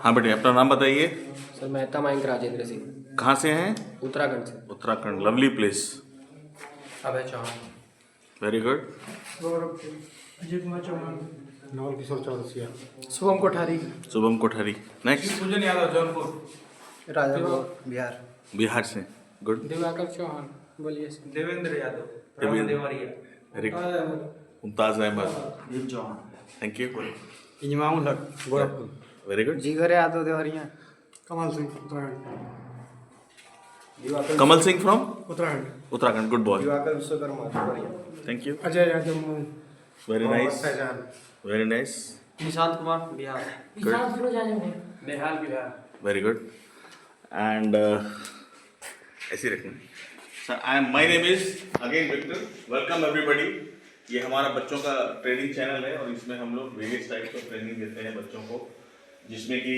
हाँ बेटे, अपना नाम बताइए। सर मेहता मयंक राजेंद्र सिंह, कहाँ से हैं? उत्तराखंड से। Uttarakhand, lovely place. Abhay Chauhan. Very good. Ajay Kumar Chauhan, Naval Kishore Chaurasia, Shubham Kothari, Shubham Kothari. Next, Pujan Yadav Jaunpur, Rajapur Bihar. Bihar से। गुड। दिवाकर चौहान बलिया से। Devendra Yadav, Devendra. Deoria, very good. Mumtaz Ahmed. Bhim Chauhan, thank you. Inzamam Haq Gorakhpur, very good. Jigar Yadav Deoria. Kamal Singh Uttarakhand, Kamal Singh from Uttarakhand, Uttarakhand. Good boy. Diwakar Vishwakarma Deoria. Thank you. Ajay Yadav Mau, very nice, very nice. Nishant Kumar Bihar. Good. Bihar Bihar, very good. And ऐसे रखना। Sir my name is again Victor. Welcome everybody. ये हमारा बच्चों का training channel है और इसमें हम लोग वेरियस टाइप्स ऑफ ट्रेनिंग देते हैं बच्चों को, जिसमें कि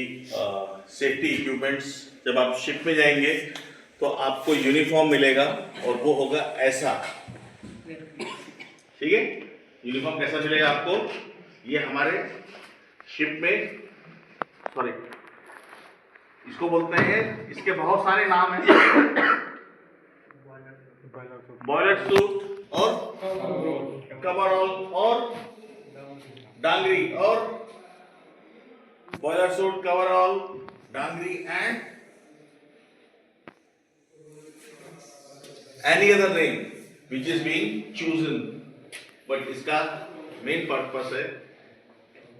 सेफ्टी इक्विपमेंट्स। जब आप शिप में जाएंगे तो आपको यूनिफॉर्म मिलेगा और वो होगा ऐसा, ठीक है। यूनिफॉर्म कैसा मिलेगा आपको? ये हमारे शिप में, सॉरी, इसको बोलते हैं, इसके बहुत सारे नाम हैं। बॉयलर सूट और कवरऑल और डांगरी, और boiler suit, coverall, dungaree and any other name which is being chosen, but इसका मेन पर्पस है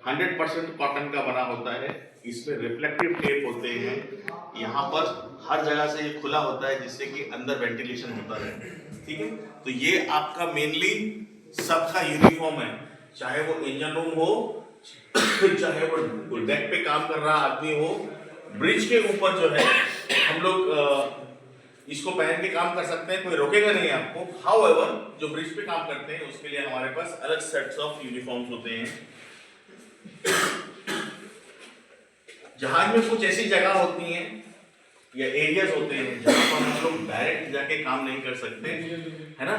100% कॉटन का बना होता है। इसमें रिफ्लेक्टिव टेप होते हैं, यहाँ पर हर जगह से ये खुला होता है जिससे कि अंदर वेंटिलेशन होता रहे, ठीक है। तो ये आपका मेनली सबका यूनिफॉर्म है, चाहे वो इंजन रूम हो, चाहे वो डेक पे काम कर रहा आदमी हो। ब्रिज के ऊपर जो है हम लोग इसको पहन के काम कर सकते हैं, कोई रोकेगा नहीं आपको। हाउएवर जो ब्रिज पे काम करते हैं उसके लिए हमारे पास अलग सेट्स ऑफ यूनिफॉर्म्स होते हैं। जहाज में कुछ ऐसी जगह होती हैं या एरियाज होते हैं जहां पर हम लोग डायरेक्ट जाके काम नहीं कर सकते, है ना,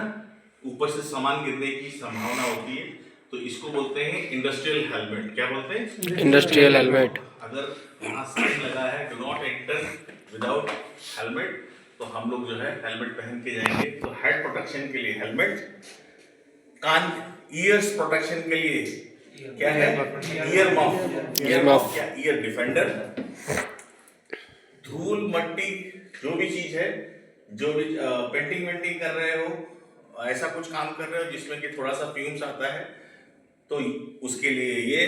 ऊपर से सामान गिरने की संभावना होती है, तो इसको बोलते हैं इंडस्ट्रियल हेलमेट। क्या बोलते हैं? Industrial helmet. अगर यहाँ साइन लगा है do not enter without helmet, तो हम लोग जो है हेलमेट पहन के जाएंगे। तो हेड प्रोटेक्शन के लिए हेलमेट, कान ईयर्स प्रोटेक्शन के लिए क्या है? Year muff. ईयर मफ क्या? Year defender. धूल मट्टी जो भी चीज है, जो भी पेंटिंग वेंटिंग कर रहे हो, ऐसा कुछ काम कर रहे हो जिसमें कि थोड़ा सा फ्यूम्स आता है, तो उसके लिए ये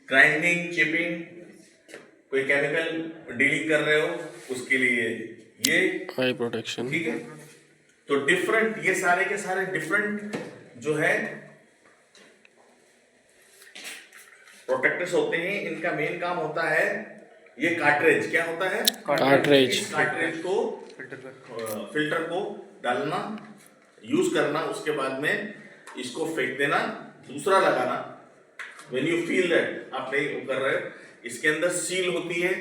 ग्राइंडिंग, चिपिंग, कोई केमिकल डीलिंग कर रहे हो उसके लिए ये आई प्रोटेक्शन, ठीक है। तो डिफरेंट, ये सारे के सारे डिफरेंट जो है प्रोटेक्टर्स होते हैं। इनका मेन काम होता है ये कार्ट्रिज। क्या होता है? कार्ट्रिज। कार्ट्रिज को फिल्टर को डालना, यूज करना, उसके बाद में इसको फेंक देना, दूसरा लगाना। व्हेन यू फील दैट आप नहीं कर रहे, इसके अंदर सील होती है।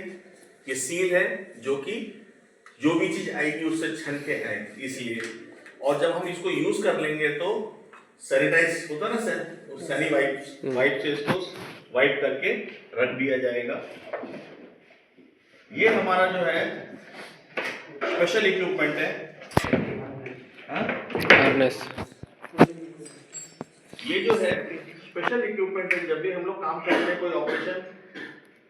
ये सील है जो कि जो भी चीज आएगी उससे छन के आए, इसलिए। और जब हम इसको यूज कर लेंगे तो सैनिटाइज होता ना सर, सैनी वाइप से इसको वाइप करके रख दिया जाएगा। ये हमारा जो है स्पेशल इक्विपमेंट है, हार्नेस। ये जो है स्पेशल इक्विपमेंट है। जब भी हम लोग काम करते हैं, कोई ऑपरेशन,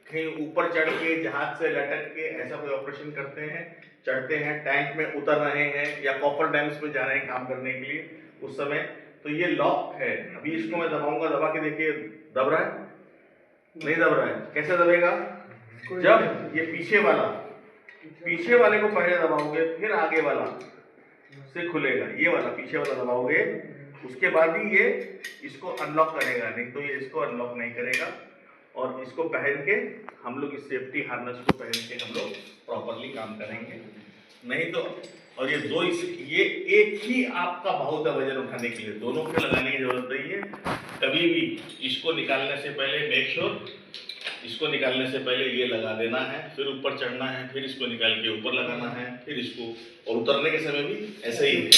कहीं ऊपर चढ़ के जहाज से लटक के ऐसा कोई ऑपरेशन करते हैं, चढ़ते हैं, टैंक में उतर रहे हैं या कॉपर डैम्स में जा रहे हैं काम करने के लिए, उस समय तो ये लॉक है। अभी इसको मैं दबाऊंगा, दबा के देखिए, दब रहा है? नहीं दब रहा है। कैसे दबेगा? जब ये पीछे वाले को पहले दबाओगे, फिर आगे वाला से खुलेगा। ये वाला पीछे वाला दबाओगे, उसके बाद ही ये इसको अनलॉक करेगा, नहीं तो ये इसको अनलॉक नहीं करेगा। और इसको पहन के हम लोग इस सेफ्टी हार्नेस को पहन के हम लोग प्रॉपरली काम करेंगे, नहीं तो। और ये दो, ये एक ही आपका बहुत है वजन उठाने के लिए, दोनों को लगाने की जरूरत नहीं है कभी भी। इसको निकालने से पहले मेक श्योर, इसको निकालने से पहले ये लगा देना है, फिर ऊपर चढ़ना है, फिर इसको निकाल के ऊपर लगाना है, फिर इसको, और उतरने के समय भी ऐसे ही है।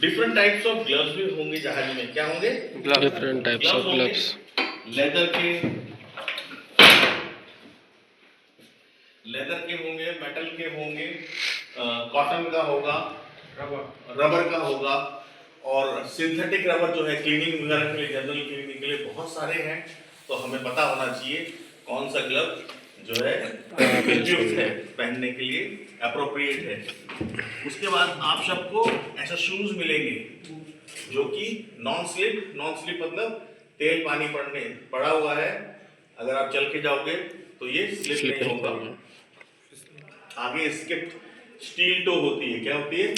डिफरेंट टाइप्स ऑफ ग्लव्स भी होंगे जहाज में। क्या होंगे? Different types of gloves. Leather के होंगे, मेटल के होंगे, कॉटन का होगा, रबर का होगा, और सिंथेटिक रबर जो है क्लीनिंग वगैरह के लिए, जनरल क्लीनिंग के लिए बहुत सारे हैं। तो हमें पता होना चाहिए कौन सा ग्लव जो है उपयुक्त है, पहनने के लिए अप्रोप्रिएट है। उसके बाद आप सबको ऐसा शूज मिलेंगे जो कि नॉन स्लिप मतलब तेल पानी पड़ा हुआ है, अगर आप चल के जाओगे तो ये स्लिप नहीं होगा। आगे इसके स्टील टो होती है, क्या होती है?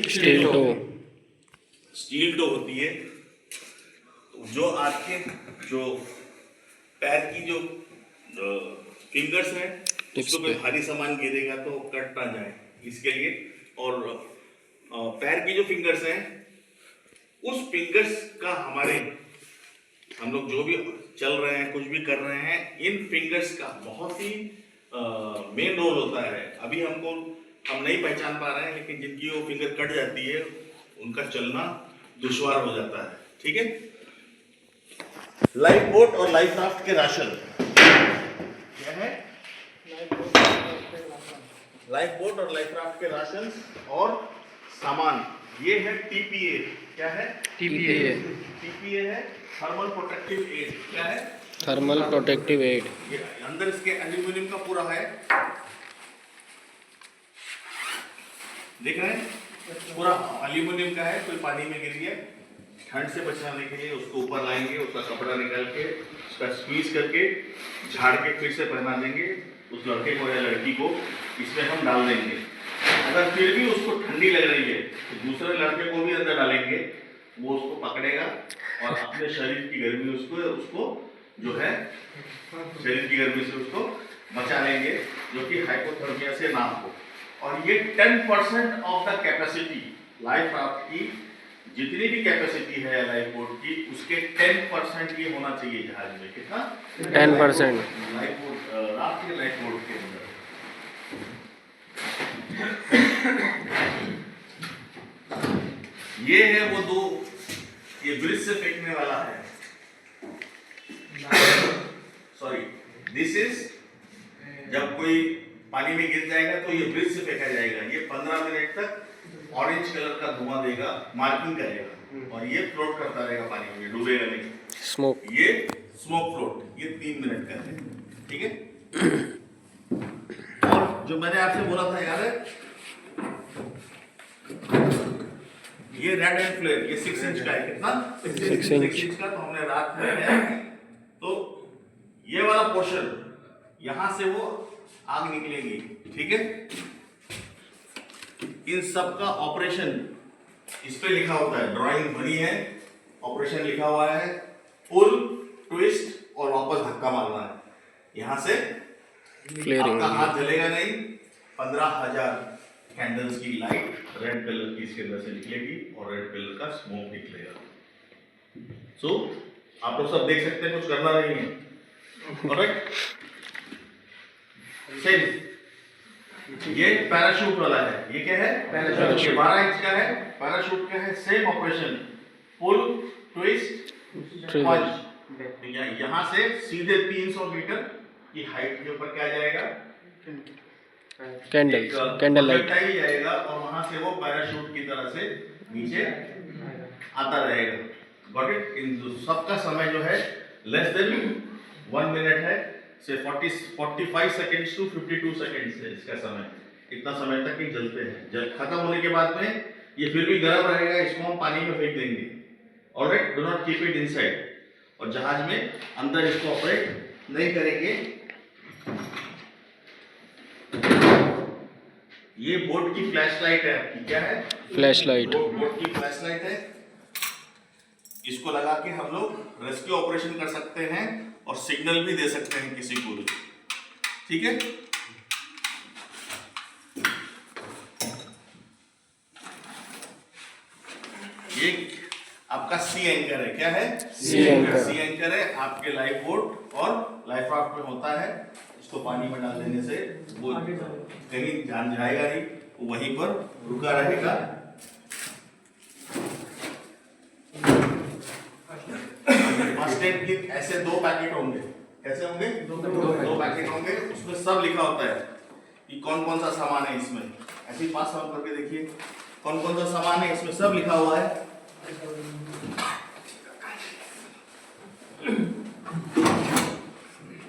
स्टील टो होती है, जो आपके जो पैर की जो फिंगर्स हैं उसको कोई भारी सामान गिरेगा तो कट ना जाए इसके लिए। और पैर की जो फिंगर्स हैं उस फिंगर्स का हम लोग जो भी चल रहे हैं, कुछ भी कर रहे हैं, इन फिंगर्स का बहुत ही मेन रोल होता है। अभी हम नहीं पहचान पा रहे हैं, लेकिन जिनकी वो फिंगर कट जाती है उनका चलना दुश्वार हो जाता है। ठीक है। लाइफ बोट और लाइफ राफ्ट के राशन क्या है? लाइफ बोट और लाइफ राफ्ट के राशन और सामान, ये है टीपीए। क्या है? टीपीए है थर्मल प्रोटेक्टिव एड। क्या है? Thermal protective aid. ये अंदर इसके एल्यूमिनियम का पूरा है, देख रहे हैं? पूरा एल्यूमिनियम का है। कोई पानी में गिर गया, ठंड से बचाने के लिए उसको ऊपर लाएंगे, उसका कपड़ा निकाल के उसका स्क्वीज करके झाड़ के फिर से पहना देंगे उस लड़के को या लड़की को। इसमें हम डाल देंगे। अगर फिर भी उसको ठंडी लग रही है तो दूसरे लड़के को भी अंदर डालेंगे, वो उसको पकड़ेगा और अपने शरीर की गर्मी उसको जो है शरीर की गर्मी से उसको बचा लेंगे, जो कि हाइपोथर्मिया से ना हो। और ये 10% of the capacity life raft की, जितनी भी कैपेसिटी है लाइफ बोट की, उसके 10% ये होना चाहिए जहाज में। कितना? 10% लाइफ बोट राफ्ट के लाइफ बोट के अंदर। ये है वो दो, ये ब्रिज से फेंकने वाला है। सॉरी, दिस इज जब कोई पानी में गिर जाएगा तो ये ब्रिज से फेंका जाएगा। ये 15 मिनट तक ऑरेंज कलर का धुआं देगा, मार्किंग करेगा, और ये फ्लोट करता रहेगा पानी में, डूबेगा नहीं। स्मोक, ये स्मोक फ्लोट, ये 3 मिनट का है। ठीक है। और जो मैंने आपसे बोला था याद है, ये रेड एंड फ्लेयर, ये 6 इंच का है। कितना? 6 इंच का। तो हमने रात में है, तो ये वाला पोर्शन यहां से वो आग निकलेगी। ठीक है। इन सब का ऑपरेशन इस पे लिखा होता है, ड्राइंग बनी है, ऑपरेशन लिखा हुआ है, पुल, ट्विस्ट और वापस धक्का मारना है। यहां से आपका हाथ जलेगा नहीं। 15,000 कैंडल्स की लाइट रेड कलर की इसके अंदर से निकलेगी और रेड कलर का स्मोक निकलेगा। सो आप लोग सब देख सकते हैं, कुछ करना नहीं है। ऑलराइट। सेम ये पैराशूट वाला है। ये क्या है? पैराशूट। ये 12 इंच का है, पैराशूट का है। सेम ऑपरेशन, पुल, ट्विस्ट, पंच। यहां से सीधे 300 मीटर की हाइट के ऊपर क्या जाएगा? कैंडल लाइट जाएगा, और वहां से वो पैराशूट की तरह से नीचे आता रहेगा। Got it? इन सबका समय जो है लेस देन 1 मिनट है, से 45 सेकेंड्स टू 52 सेकेंड्स है इसका समय। इतना समय तक ये जलते हैं। जल खत्म होने के बाद में ये फिर भी गर्म रहेगा, इसको हम पानी में फेंक देंगे। Alright, do not keep it inside. और जहाज में अंदर इसको ऑपरेट नहीं करेंगे। ये बोट की फ्लैश लाइट है आपकी। क्या है? Flash light. बोट की फ्लैश लाइट है। इसको लगा के हम लोग रेस्क्यू ऑपरेशन कर सकते हैं और सिग्नल भी दे सकते हैं किसी को भी। ठीक है। ये आपका सी एंकर है। क्या है? सी एंकर है आपके लाइफ बोट और लाइफ राफ्ट में होता है। इसको पानी में डाल देने से वो कहीं जान जाएगा नहीं, वो वहीं पर रुका रहेगा। फर्स्ट एड किट ऐसे 2 पैकेट होंगे। कैसे होंगे? 2 पैकेट होंगे। उसमें सब लिखा होता है कि कौन कौन सा सामान है इसमें। ऐसे ही पास ऑन करके देखिए कौन कौन सा सामान है इसमें, सब लिखा हुआ है।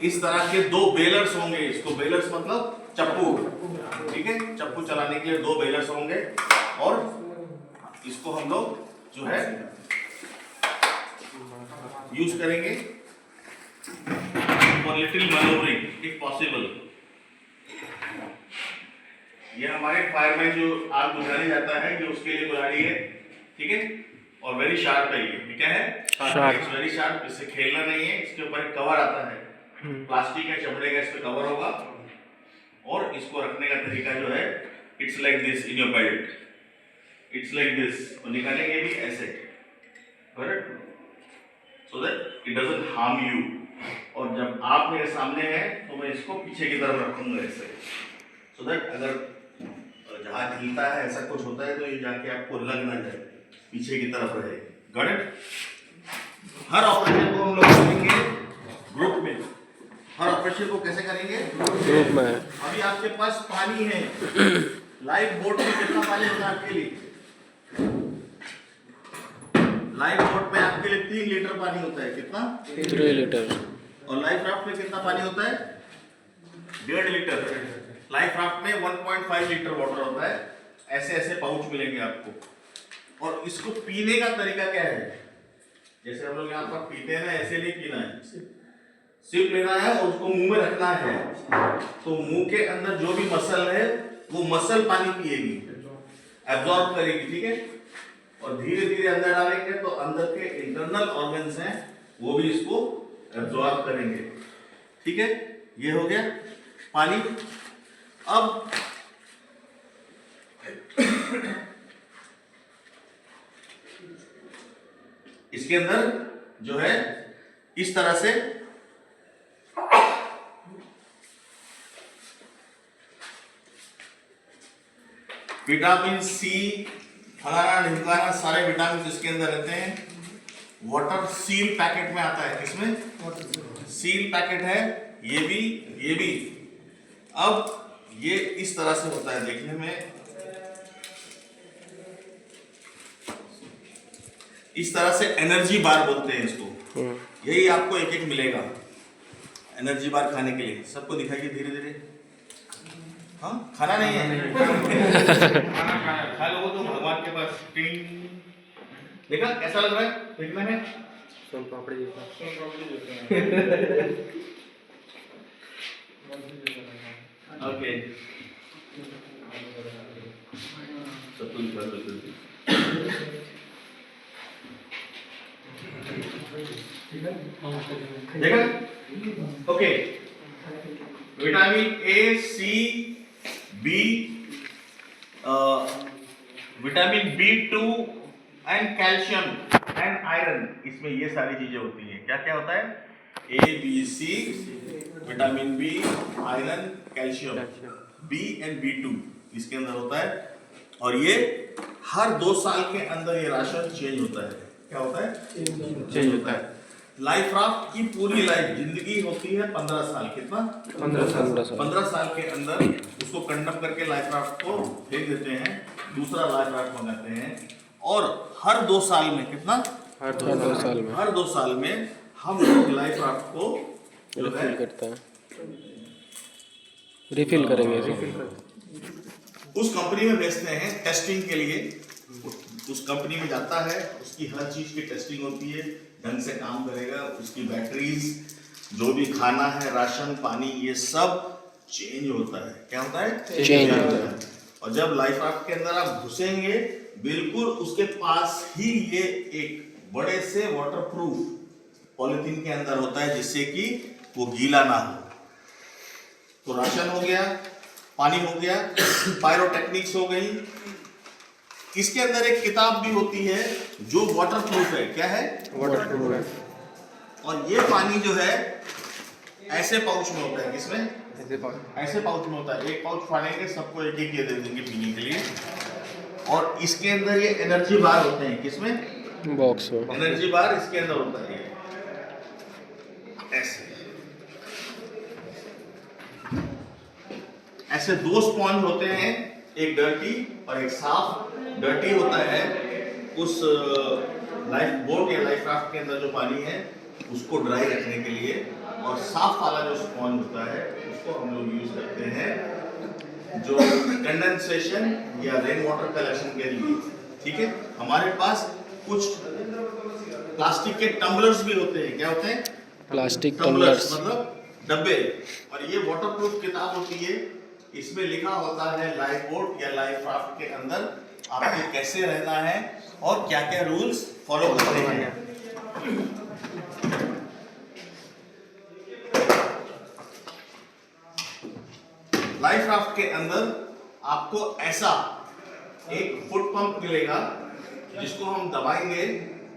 इस तरह के 2 बेलर्स होंगे। इसको बेलर्स मतलब चप्पू, ठीक है, चप्पू चलाने के लिए 2 बेलर्स होंगे। और इसको हम लोग जो है यूज करेंगे for little manoeuvring if possible. ये हमारे फायरमैन जो आग बुझाने जाता है कि उसके लिए बुलानी है, ठीक है। और वेरी शार्प है ये क्या है? शार्प। Very sharp. इससे खेलना नहीं है। इसके ऊपर एक कवर आता है, प्लास्टिक है, चमड़े का, इस पे कवर होगा। और इसको रखने का तरीका जो है it's like this in your belt, it's like this. और निकालेंगे भी ऐसे, correct, so that it doesn't harm you. और जब आप मेरे सामने हैं तो मैं इसको पीछे की तरफ रखूंगा ऐसे, सो दैट अगर जहाज हिलता है ऐसा कुछ होता है तो ये जाके आपको लग ना जाए, पीछे की तरफ रहे। Got it? हर ऑपरेशन को हम लोग करेंगे ग्रुप में। हर ऑपरेशन को कैसे करेंगे? ग्रुप में। अभी आपके पास पानी है, लाइफ बोट में कितना पानी होगा आपके लिए? लाइफ बोट में आपके लिए 3 लीटर पानी होता है। कितना? 3 लीटर। और लाइफ राफ्ट में कितना पानी होता है? 1.5 लीटर। लाइफ राफ्ट में 1.5 लीटर वाटर होता है। ऐसे ऐसे पाउच मिलेंगे आपको। और इसको पीने का तरीका क्या है? जैसे हम लोग यहाँ पर पीते हैं ना, ऐसे नहीं पीना है, सिर्फ लेना है और उसको मुंह में रखना है। तो मुंह के अंदर जो भी मसल है वो मसल पानी पिएगी, एब्जॉर्ब करेगी, ठीक है। और धीरे धीरे अंदर डालेंगे तो अंदर के इंटरनल ऑर्गन्स हैं वो भी इसको एब्जॉर्ब करेंगे, ठीक है। ये हो गया पानी। अब इसके अंदर जो है इस तरह से विटामिन सी, फलाना ढिमकाना, सारे विटामिन इसके अंदर रहते हैं। वाटर सील पैकेट में आता है। किसमें? सील पैकेट है। ये भी। अब ये इस तरह से होता है देखने में, इस तरह से एनर्जी बार बोलते हैं इसको। यही आपको एक एक मिलेगा एनर्जी बार खाने के लिए। सबको दिखाइए धीरे धीरे। हाँ, खाना नहीं है, खा लोगो तो भगवान के पास। देखा कैसा लग रहा है देखने में? सोन पापड़ी जैसा। ओके, देखा? Okay, vitamin A, C, B, vitamin B2 and calcium and iron, इसमें ये सारी चीजें होती हैं। क्या क्या होता है? A, B, C, vitamin B, iron, calcium, B and B2 इसके अंदर होता है। और ये हर 2 साल के अंदर ये राशन चेंज होता है। क्या होता है? चेंज होता है। लाइफ राफ्ट की पूरी लाइफ जिंदगी होती है 15 साल। कितना? 15 साल के अंदर उसको कंडम करके लाइफ राफ्ट को फेंक देते हैं, दूसरा लाइफ राफ्ट मंगाते हैं। और हर 2 साल में कितना? हर 2 साल में। हर 2 साल में हम लोग लाइफ राफ्ट को रिफिल करते हैं, रिफिल करेंगे। उस कंपनी में भेजते हैं टेस्टिंग के लिए। उस कंपनी में जाता है, उसकी हर चीज की टेस्टिंग होती है, ढंग से काम करेगा, उसकी बैटरीज, जो भी खाना है, राशन, पानी, ये सब चेंज होता है। क्या होता है? चेंज होता है। और जब लाइफ राफ्ट के अंदर आप घुसेंगे, बिल्कुल उसके पास ही ये एक बड़े से वाटरप्रूफ पॉलिथीन के अंदर होता है, जिससे कि वो गीला ना हो। तो राशन हो गया, पानी हो गया, पायरोटेक्निक्स हो गई। इसके अंदर एक किताब भी होती है जो वाटरप्रूफ है। क्या है? वाटरप्रूफ है। और ये पानी जो है ऐसे पाउच में होता है। किसमें? ऐसे पाउच में होता है। एक पाउच फाड़ेंगे, सबको एक एक ये दे देंगे पीने के लिए। और इसके अंदर ये एनर्जी बार होते हैं। किसमें? बॉक्स में। एनर्जी बार इसके अंदर होता है। ऐसे दो स्पॉन्ज होते हैं, एक डर्टी और एक साफ। डर्टी होता है उस लाइफ बोट या लाइफ राफ्ट के अंदर जो पानी है उसको ड्राई रखने के लिए, और साफ वाला जो स्पॉन्ज होता है उसको हम लोग यूज करते हैं जो कंडेंसेशन या रेन वाटर कलेक्शन के लिए। ठीक है, हमारे पास कुछ प्लास्टिक के टम्बलर्स भी होते हैं। क्या होते हैं? Plastic tumblers, tumblers. मतलब डब्बे। और ये वाटरप्रूफ किताब होती है, इसमें लिखा होता है लाइफ बोट या लाइफ राफ्ट के अंदर आपको कैसे रहना है और क्या क्या रूल्स फॉलो करने हैं। लाइफ राफ्ट के अंदर आपको ऐसा एक फुट पंप मिलेगा जिसको हम दबाएंगे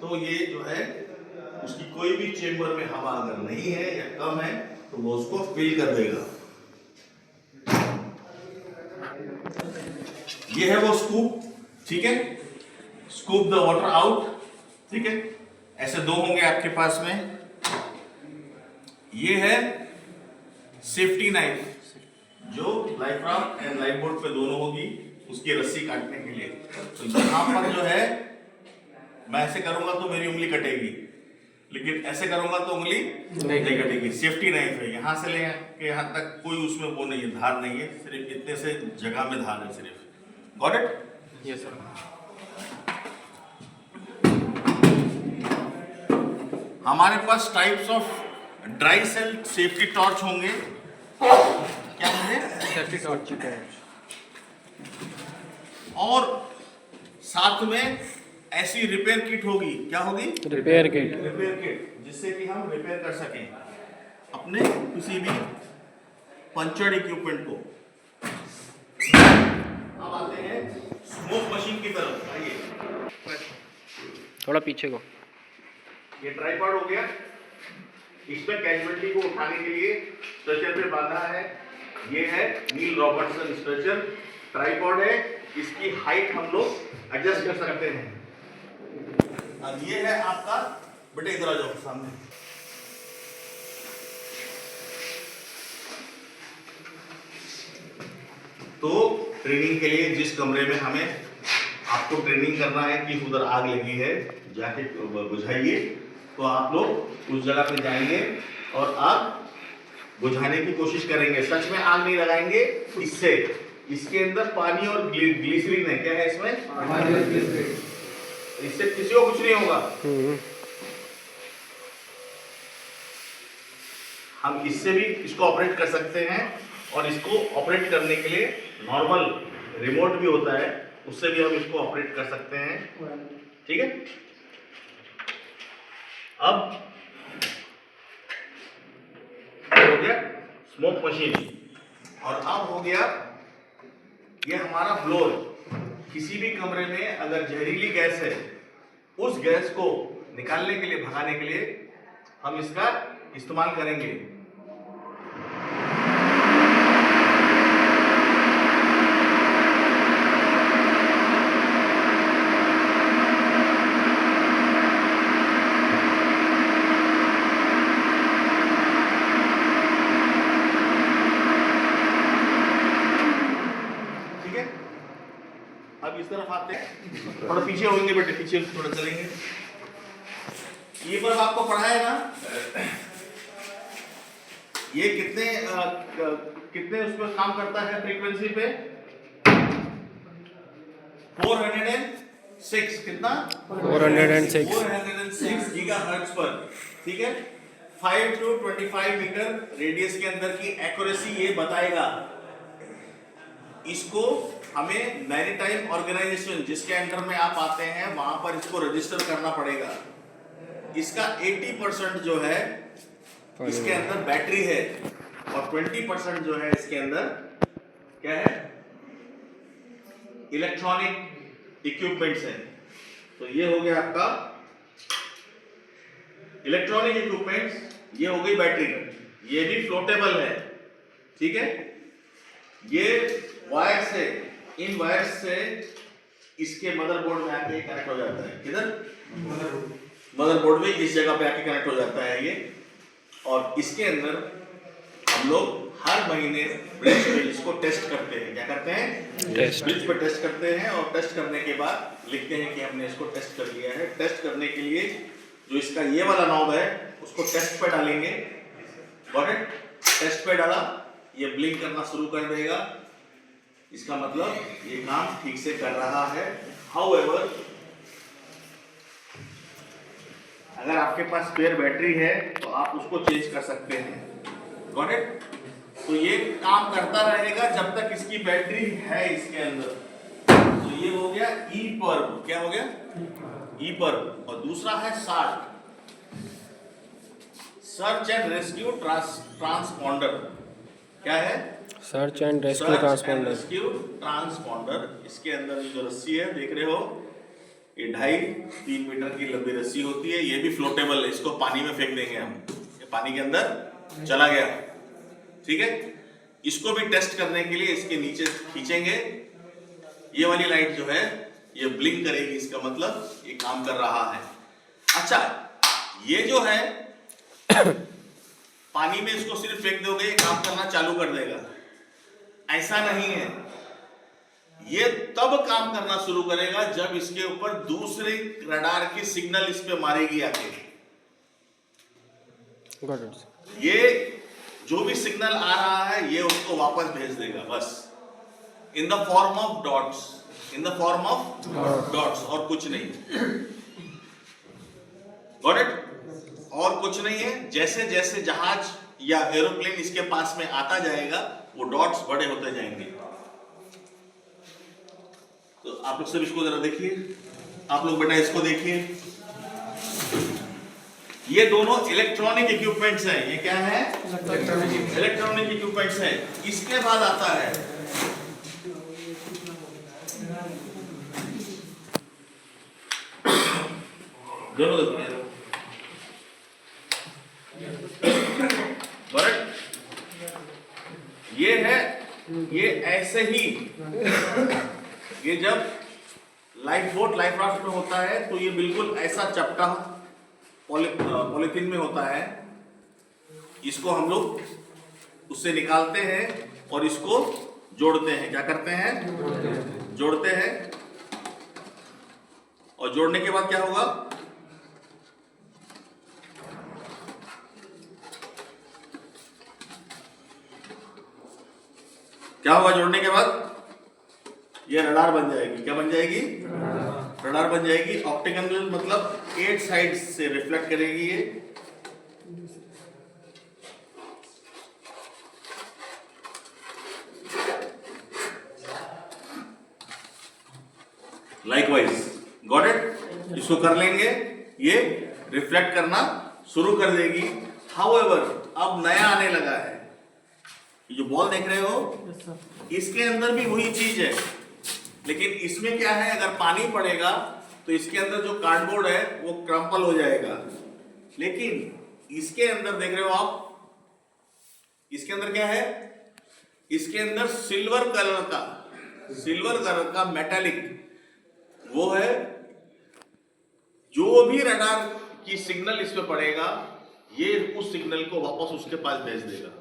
तो ये जो है उसकी कोई भी चेंबर में हवा अगर नहीं है या कम है तो वो उसको फिल कर देगा। ये है वो स्कूप। ठीक है, स्कूप द वाटर आउट। ठीक है, ऐसे दो होंगे आपके पास में। ये है सेफ्टी नाइफ जो life raft and life boat पे दोनों होगी, उसकी रस्सी काटने के लिए। तो यहाँ पर जो है मैं ऐसे करूंगा तो मेरी उंगली कटेगी, लेकिन ऐसे करूंगा तो उंगली नहीं कटेगी। सेफ्टी नाइफ है, यहाँ से लेके यहाँ तक कोई उसमें वो नहीं है, धार नहीं है, सिर्फ इतने से जगह में धार है सिर्फ। Got it? Yes sir. हमारे पास types of dry cell safety torch होंगे। क्या होंगे? Safety torch. और साथ में ऐसी रिपेयर किट होगी। क्या होगी? Repair kit. रिपेयर किट, जिससे कि हम रिपेयर कर सकें अपने किसी भी पंचर्ड इक्विपमेंट को। अब आते हैं स्मोक मशीन की तरफ। आइए, थोड़ा पीछे को। ये ट्राइपॉड हो गया, इसमें कैजुअलिटी को उठाने के लिए स्ट्रेचर पे बांधा है। ये है नील रॉबर्टसन स्ट्रेचर। ट्राइपॉड है, इसकी हाइट हम लोग एडजस्ट कर सकते हैं। अब ये है आपका, बेटे इधर आ जाओ सामने। तो ट्रेनिंग के लिए जिस कमरे में हमें आपको ट्रेनिंग करना है कि उधर आग लगी है जाके बुझाइए, तो आप लोग उस जगह पे जाएंगे और आग बुझाने की कोशिश करेंगे। सच में आग नहीं लगाएंगे इससे। इसके अंदर पानी और ग्लिसरीन है। क्या है इसमें? इससे किसी को कुछ नहीं होगा। हम इससे भी इसको ऑपरेट कर सकते हैं, और इसको ऑपरेट करने के लिए नॉर्मल रिमोट भी होता है, उससे भी हम इसको ऑपरेट कर सकते हैं। ठीक है, अब हो गया स्मोक मशीन, और अब हो गया ये हमारा ब्लोअर। किसी भी कमरे में अगर जहरीली गैस है, उस गैस को निकालने के लिए, भगाने के लिए हम इसका इस्तेमाल करेंगे। अब इस तरफ आते हैं, थोड़ा पीछे होंगे बेटे, पीछे थोड़ा चलेंगे। ये पर आपको पढ़ाया ना, ये कितने उस पर काम करता है फ्रीक्वेंसी पे? 406। कितना? 406 गीगाहर्ट्ज पर। ठीक है, 5 to 25 मीटर रेडियस के अंदर की एक्यूरेसी ये बताएगा। इसको हमें मैरीटाइम ऑर्गेनाइजेशन जिसके अंडर में आप आते हैं वहां पर इसको रजिस्टर करना पड़ेगा। इसका 80% जो है इसके अंदर बैटरी है, और 20% जो है इसके अंदर क्या है? इलेक्ट्रॉनिक इक्विपमेंट्स है। तो ये हो गया आपका इलेक्ट्रॉनिक इक्विपमेंट्स, ये हो गई बैटरी। ये भी फ्लोटेबल है। ठीक है, ये वायर से, इन वायर्स से इसके मदरबोर्ड में आके कनेक्ट हो जाता है। किधर? मदरबोर्ड में इस जगह पे आके कनेक्ट हो जाता है ये, और इसके अंदर हम लोग हर महीने ब्रिज पे इसको टेस्ट करते हैं। क्या करते हैं? टेस्ट। ब्रिज पे टेस्ट करते हैं और टेस्ट करने के बाद लिखते हैं कि हमने इसको टेस्ट कर लिया है। टेस्ट करने के लिए जो इसका ये वाला नॉब है उसको टेस्ट पे डालेंगे। Got it? टेस्ट पे डाला, ये ब्लिंक करना शुरू कर देगा, इसका मतलब ये काम ठीक से कर रहा है। हाउएवर, अगर आपके पास स्पेयर बैटरी है तो आप उसको चेंज कर सकते हैं। Got it? तो ये काम करता रहेगा जब तक इसकी बैटरी है इसके अंदर। तो ये हो गया ई पर्व। क्या हो गया? ई पर्व। और दूसरा है SART, search and rescue transponder. क्या है? Search and rescue transponder. Rescue transponder. इसके अंदर जो रस्सी है देख रहे हो, ये 2.5-3 मीटर की लंबी रस्सी होती है। ये भी फ्लोटेबल है, इसको पानी में फेंक देंगे हम, ये पानी के अंदर चला गया। ठीक है? इसको भी टेस्ट करने के लिए इसके नीचे खींचेंगे, ये वाली लाइट जो है ये ब्लिंक करेगी, इसका मतलब ये काम कर रहा है। अच्छा, ये जो है पानी में इसको सिर्फ फेंक दोगे ये काम करना चालू कर देगा, ऐसा नहीं है। ये तब काम करना शुरू करेगा जब इसके ऊपर दूसरे रडार की सिग्नल इस पे मारेगी आके। ये जो भी सिग्नल आ रहा है ये उसको वापस भेज देगा, बस in the form of dots, in the form of dots, और कुछ नहीं। Got it? और कुछ नहीं है। जैसे जैसे जहाज या एरोप्लेन इसके पास में आता जाएगा वो डॉट्स बड़े होते जाएंगे। तो आप लोग सब इसको जरा देखिए, आप लोग बेटा इसको देखिए। ये दोनों इलेक्ट्रॉनिक इक्विपमेंट्स हैं। ये क्या है? इलेक्ट्रॉनिक इक्विपमेंट्स हैं। इसके बाद आता है दोनों बट ये है, ये ऐसे ही, ये जब लाइफ बोट लाइफ राफ्ट में होता है तो ये बिल्कुल ऐसा चपटा पॉलीथीन में होता है। इसको हम लोग उससे निकालते हैं और इसको जोड़ते हैं। क्या करते हैं? जोड़ते हैं। और जोड़ने के बाद क्या होगा? क्या होगा जोड़ने के बाद? ये रडार बन जाएगी। क्या बन जाएगी? रडार बन जाएगी। ऑप्टिकल मतलब 8 साइड से रिफ्लेक्ट करेगी ये। Likewise, got it? इसको कर लेंगे, ये रिफ्लेक्ट करना शुरू कर देगी। हाउएवर, अब नया आने लगा है। ये जो बॉल देख रहे हो इसके अंदर भी वही चीज है, लेकिन इसमें क्या है, अगर पानी पड़ेगा तो इसके अंदर जो कार्डबोर्ड है वो क्रम्पल हो जाएगा। लेकिन इसके अंदर देख रहे हो आप, इसके अंदर क्या है? इसके अंदर सिल्वर कलर का मेटालिक वो है। जो भी रडार की सिग्नल इस पे पड़ेगा ये उस सिग्नल को वापस उसके पास भेज देगा।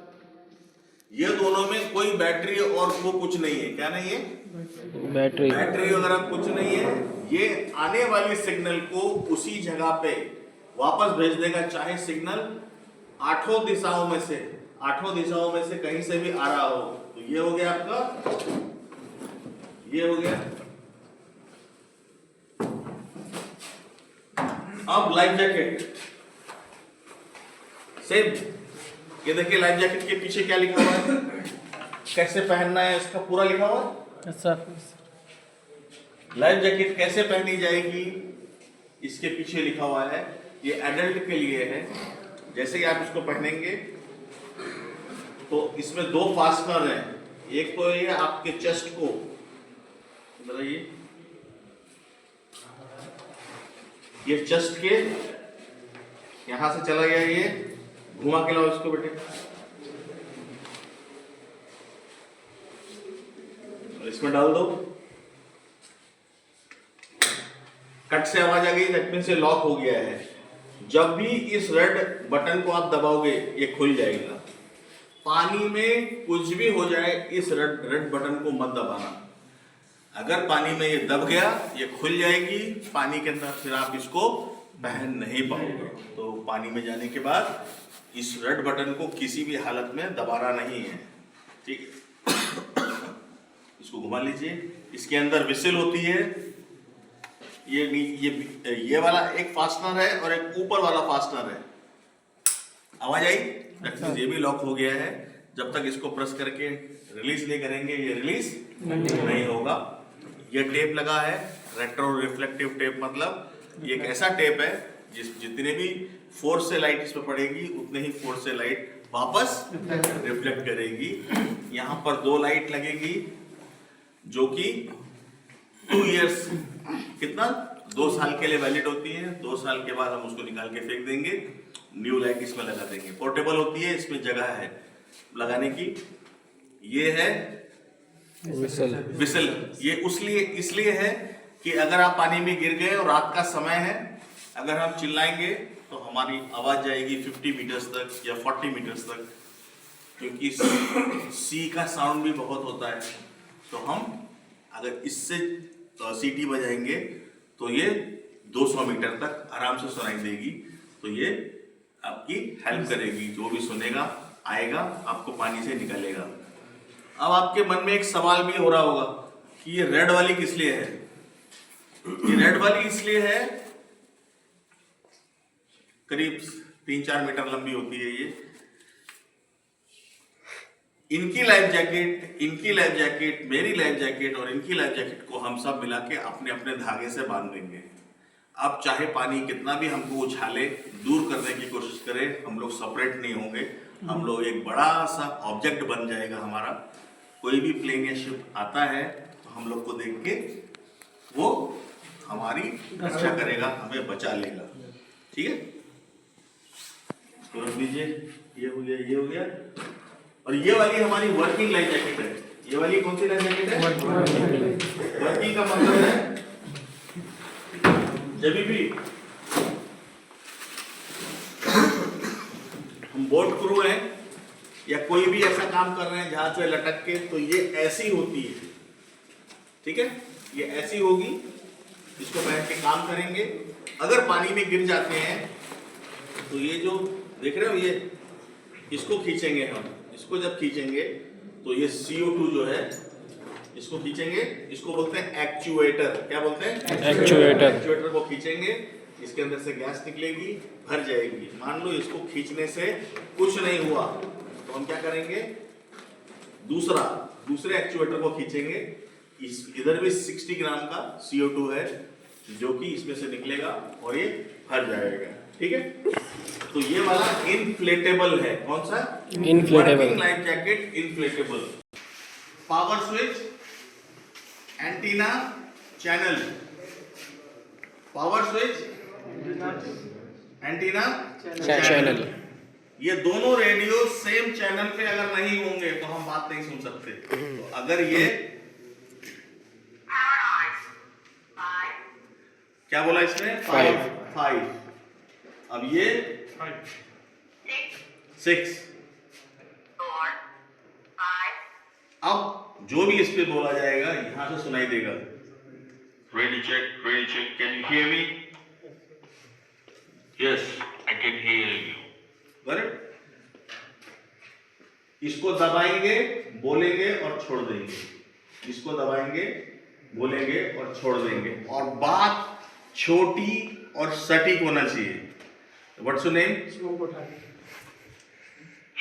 ये दोनों में कोई बैटरी और वो कुछ नहीं है। क्या नहीं है? बैटरी वगैरह कुछ नहीं है। ये आने वाली सिग्नल को उसी जगह पे वापस भेज देगा, चाहे सिग्नल 8 दिशाओं में से कहीं से भी आ रहा हो। तो ये हो गया आपका, ये हो गया। अब लाइफ जैकेट सेम, ये देखिए लाइफ जैकेट के पीछे क्या लिखा हुआ है, कैसे पहनना है इसका पूरा लिखा हुआ है। लाइफ जैकेट कैसे पहनी जाएगी इसके पीछे लिखा हुआ है। ये एडल्ट के लिए है। जैसे ही आप इसको पहनेंगे तो इसमें 2 फास्टनर हैं। एक तो ये आपके चेस्ट को, ये चेस्ट के यहां से चला गया, ये घुमा के लाओ इसको बेटे, इसमें डाल दो। कट से आवाज आ गई, दैट मींस ये लॉक हो गया है। जब भी इस रेड बटन को आप दबाओगे ये खुल जाएगा। पानी में कुछ भी हो जाए इस रेड बटन को मत दबाना। अगर पानी में ये दब गया ये खुल जाएगी पानी के अंदर, फिर आप इसको पहन नहीं पाओगे। तो पानी में जाने के बाद इस रेड बटन को किसी भी हालत में दबाना नहीं है, ठीक है। इसको घुमा लीजिए। इसके अंदर विसिल होती है। ये वाला एक फास्टनर है और एक ऊपर वाला फास्टनर है। आवाज आई? ये भी लॉक हो गया है। जब तक इसको प्रेस करके रिलीज नहीं करेंगे ये रिलीज नहीं होगा। ये टेप लगा है, रेट्रो रिफ्लेक्टिव टेप, मतलब ये एक ऐसा टेप है जितने भी फोर्स से लाइट इस पर पड़ेगी उतने ही फोर्स से लाइट वापस रिफ्लेक्ट करेगी। यहाँ पर 2 लाइट लगेगी जो कि 2 इयर्स, कितना 2 साल के लिए वैलिड होती है। 2 साल के बाद हम उसको निकाल के फेंक देंगे, न्यू लाइट इसमें लगा देंगे। पोर्टेबल होती है, इसमें जगह है लगाने की। ये है विसल। ये इसलिए है कि अगर आप पानी में गिर गए और रात का समय है, अगर हम चिल्लाएंगे तो हमारी आवाज जाएगी 50 मीटर्स तक या 40 मीटर्स तक, क्योंकि सी का साउंड भी बहुत होता है। तो हम अगर इससे सीटी बजाएंगे तो ये 200 मीटर तक आराम से सुनाई देगी। तो ये आपकी हेल्प करेगी, जो भी सुनेगा आएगा आपको पानी से निकालेगा। अब आपके मन में एक सवाल भी हो रहा होगा कि ये रेड वाली किस लिए है? ये रेड वाली इसलिए है, करीब 3-4 मीटर लंबी होती है ये। इनकी लाइफ जैकेट, मेरी लाइफ जैकेट और इनकी लाइफ जैकेट को हम सब मिला के अपने अपने धागे से बांध देंगे। अब चाहे पानी कितना भी हमको उछाले, दूर करने की कोशिश करे, हम लोग सेपरेट नहीं होंगे। हम लोग एक बड़ा सा ऑब्जेक्ट बन जाएगा हमारा। कोई भी प्लेन या शिप आता है तो हम लोग को देख के वो हमारी रक्षा करेगा, हमें बचा लेगा, ठीक है। इसको रख दीजिए। ये हो गया। और ये वाली हमारी वर्किंग लाइफ जैकेट है। ये वाली कौन सी लाइफ जैकेट है? वर्किंग का मतलब है जब भी हम बोट क्रू हैं या कोई भी ऐसा काम कर रहे हैं जहाज पे लटक के, तो ये ऐसी होती है, ठीक है। ये ऐसी होगी, इसको पहन के काम करेंगे। अगर पानी में गिर जाते हैं तो ये जो देख रहे हो ये, इसको खींचेंगे हम। इसको जब खींचेंगे तो ये CO2 जो है इसको खींचेंगे। इसको बोलते हैं एक्चुएटर। क्या बोलते हैं? एक्चुएटर को खींचेंगे, इसके अंदर से गैस निकलेगी, भर जाएगी। मान लो इसको खींचने से कुछ नहीं हुआ तो हम क्या करेंगे, दूसरे एक्चुएटर को खींचेंगे। इधर भी 60 ग्राम का CO2 है जो कि इसमें से निकलेगा और ये भर जाएगा, ठीक है। तो ये वाला इनफ्लेटेबल है। कौन सा? Inflatable life jacket, inflatable. Power switch, antenna, channel. Power switch, antenna, channel. ये दोनों रेडियो सेम चैनल पे अगर नहीं होंगे तो हम बात नहीं सुन सकते। तो अगर ये क्या बोला इसमें? 5। अब ये 6। अब जो भी इस पे बोला जाएगा यहां से सुनाई देगा। Ready check, can you hear me? Yes, I can hear you. Correct. इसको दबाएंगे, बोलेंगे और छोड़ देंगे। इसको दबाएंगे, बोलेंगे और छोड़ देंगे। और बात छोटी और सटीक होना चाहिए। What's your name? Shubham Kothari.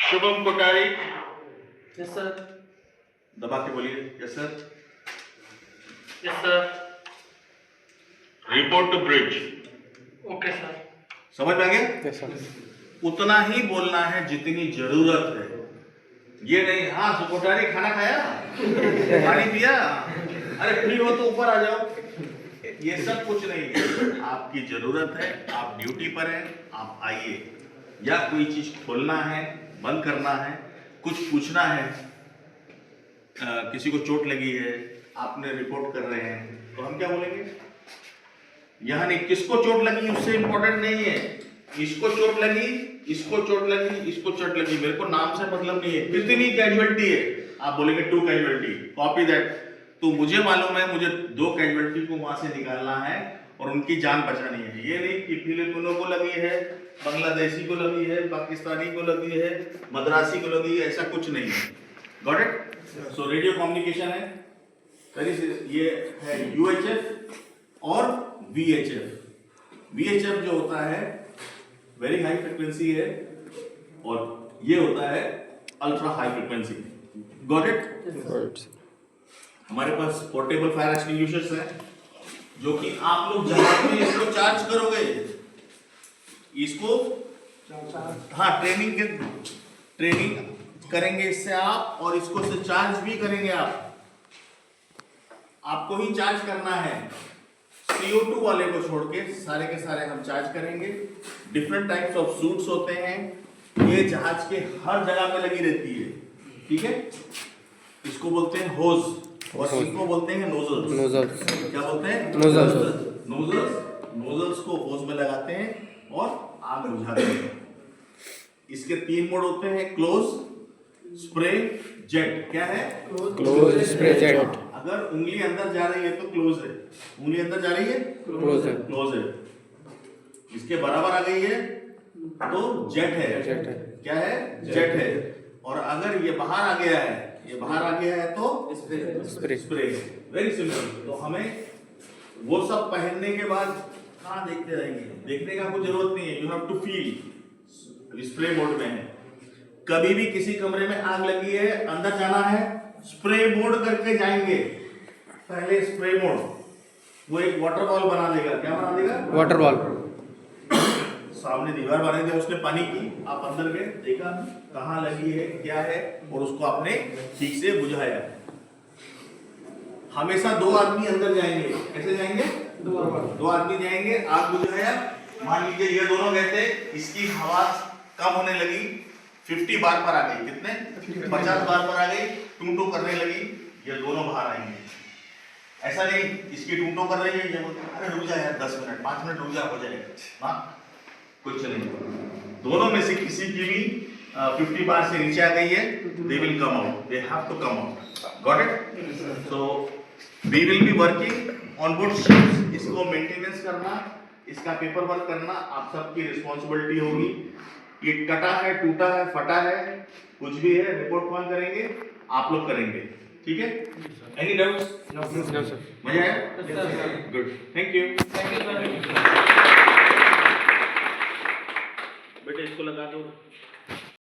Shubham Kothari. Yes sir. दबा के बोलिए। Yes sir. Yes sir. Report to bridge. Okay sir. समझ में आ गया? उतना ही बोलना है जितनी जरूरत है। ये नहीं हाँ कोठारी खाना खाया, पानी पिया, अरे फ्री हो तो ऊपर आ जाओ। ये सब कुछ नहीं है। आपकी जरूरत है, आप ड्यूटी पर हैं, आप आइए। या कोई चीज खोलना है, बंद करना है, कुछ पूछना है, किसी को चोट लगी है, आपने रिपोर्ट कर रहे हैं, तो हम क्या बोलेंगे? यहाँ नहीं, किसको चोट लगी उससे इंपॉर्टेंट नहीं है। इसको चोट लगी इसको चोट लगी, इसको चोट लगी, मेरे को नाम से मतलब नहीं है, कितनी कैजुअलिटी है, आप बोलेंगे 2 कैजुअलिटी, कॉपी दैट। तो मुझे मालूम है मुझे 2 कैजुअलिटी को वहां से निकालना है और उनकी जान बचानी है। ये नहीं कि फिलिपिनो को लगी है, बांग्लादेशी को लगी है, पाकिस्तानी को लगी है, मद्रासी को लगी है, ऐसा कुछ नहीं है। Got it? So radio communication है, ये है UHF और VHF। VHF जो होता है वेरी हाई फ्रिक्वेंसी है और ये होता है ultra high frequency. Got it? हमारे पास पोर्टेबल फायर एक्सटिंग्विशर्स हैं जो कि आप लोग जहां पे इसको चार्ज करोगे, इसको हाँ ट्रेनिंग करेंगे इससे आप, और इसको से चार्ज भी करेंगे आपको ही चार्ज करना है। CO2 वाले को छोड़ के सारे के सारे हम चार्ज करेंगे। डिफरेंट टाइप्स ऑफ सूट्स होते हैं, ये जहाज के हर जगह पे लगी रहती है, ठीक है। इसको बोलते हैं होज और इनको बोलते हैं नोजल्स। क्या बोलते हैं? नोजल्स को होज में लगाते हैं और आग बुझाते हैं। इसके 3 मोड होते हैं, क्लोज, स्प्रे, जेट। क्या है? Close, spray, jet. अगर उंगली अंदर जा रही है तो क्लोज है, उंगली अंदर जा रही है क्लोज है, इसके बराबर आ गई है तो जेट है। क्या है? जेट है। और अगर ये बाहर आ गया है तो स्प्रे। Very simple. तो हमें वो सब पहनने के बाद कहाँ देखते रहेंगे, देखने का कोई जरूरत नहीं है, you have to feel. Spray mode में है, कभी भी किसी कमरे में आग लगी है, अंदर जाना है, स्प्रे मोड करके जाएंगे। पहले स्प्रे मोड, वो एक वाटर बॉल बना देगा। क्या बना देगा? Water ball. सामने दीवार बना दिया उसने पानी की, आप अंदर गए, देखा कहाँ लगी है, क्या है, और उसको आपने ठीक से बुझाया। हमेशा 2 आदमी अंदर जाएंगे। कैसे जाएंगे? 2 आदमी जाएंगे, आग बुझाया, मान लीजिए ये दोनों गए थे, इसकी हवा कम होने लगी, 50 बार पर आ गई, कितने? 50 बार पर आ गई, टूं करने लगी, ये दोनों बाहर आएंगे। ऐसा नहीं इसकी टूं कर रही है, ये बोलते अरे रुक जा यार 10 मिनट 5 मिनट रुक जा, हो जाएगा, हाँ कुछ नहीं। दोनों में से किसी की भी 50 बार से नीचे आ गई है, they will come out, they have to come out. Got it? So we will be working on both ships. इसको मेंटेनेंस करना, इसका पेपर वर्क करना आप सबकी रिस्पॉन्सिबिलिटी होगी। ये कटा है, टूटा है, फटा है, कुछ भी है, रिपोर्ट कौन करेंगे? आप लोग करेंगे, ठीक है? Any doubts? No sir. मजा आया? Good, thank you. बेटे इसको लगा दो।